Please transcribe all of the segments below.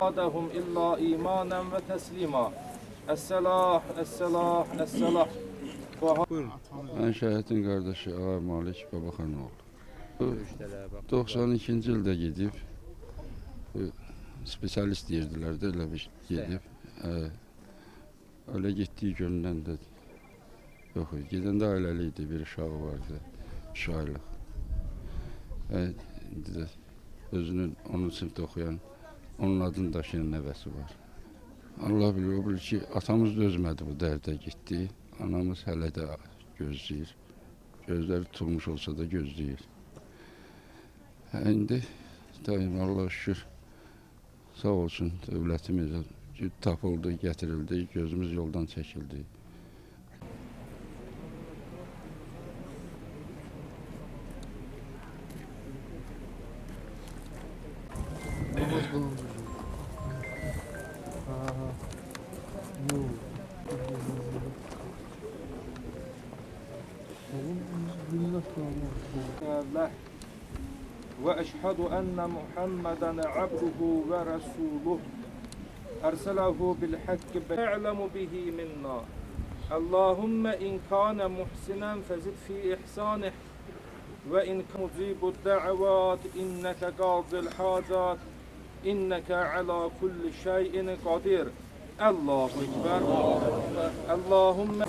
زادهم إلا إيمانا وتسليما. السلاح السلاح السلاح. Ben şəhidin qardaşı Ağa Malik Babaxanoğlu. 92-ci ildə gedib, spesialist deyirdilər də, elə bir gedib. Öyle getdiyi gündən də yox, gedəndə ailəli idi, bir uşağı vardı, 2 aylıq. İndi də özünün 10-cu sinifdə oxuyan, onun adını daşıyan nəvəsi var. Allah bilir, o bilir ki, atamız dözmədi bu dərdə getdi. Anamız hələ də gözləyir. Gözləri tutulmuş olsa da gözləyir. İndi daim Allah şükür, sağ olsun dövlətimiz tapıldı, gətirildi, gözümüz yoldan çəkildi. وأشهد أن محمدا عبده ورسوله أرسله بالحق يعلم به منا. اللهم إن كان محسنا فزد في إحسانه وإن مجيب الدعوات إنك قاضي الحاجات إنك على كل شيء قدير. الله أكبر. اللهم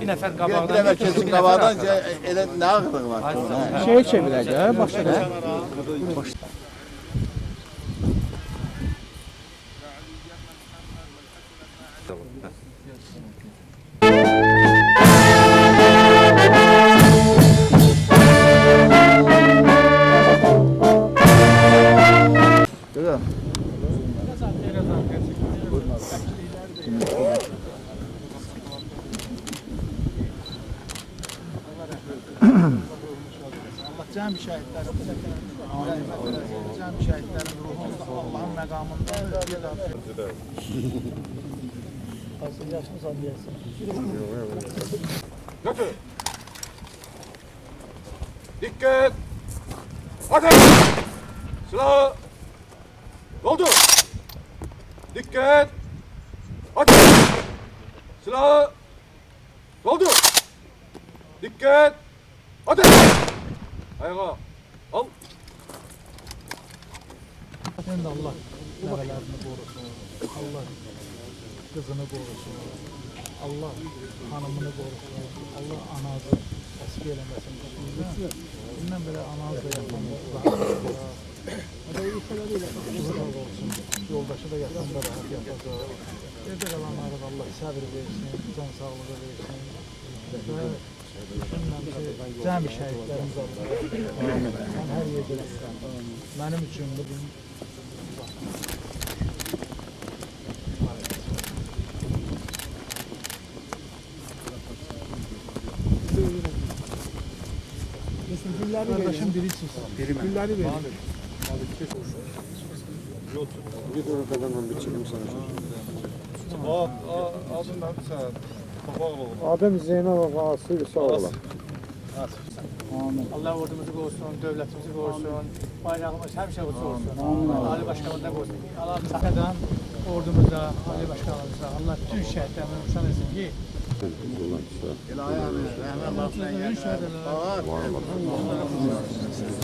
bir nefer qabağdan. Bir nefer kesin qabağdan elə nə ağırlığı var? Şeye çevirək, başladı. Cəm şəhidlərimizə rəhmət eləsin. Cəm şəhidlərin ruhunda Allahın məqamında Götür. Dikkat. Ateş. Silahı. Doldur. Dikkat. Ateş. Silahı. Doldur. Dikkat. Ateş. Ayağa. Al. Sen de Allah nəvələrini qorusun. Allah qızını qorusun. Allah hanımını qorusun. Allah anazı əski eləməsin. Bundan belə anazı da yaxanır. Uzaq olsun. Yoldaşı da yaxında rahat yapacaq. Evdə qalanlara da Allah səbir versin, can sağlığı versin. Və cəmi şəhidlərimiz Allah. Mən hər yerdə mənim üçün bugün kardeşim birisiz. Gülleri verin. Adın nədir sən? Papaqlıq. Adem Zeynalov Asır sağ olun. Allah ordumuzu korusun, devletimizi korusun, bayrağımız her şey olsun. Ali Başkanı'nda korusun. Allah sakıdan ordumuza, Ali Başkanımıza, Allah tüm şehitlerine nişan etsin ki. Rahmet olsun.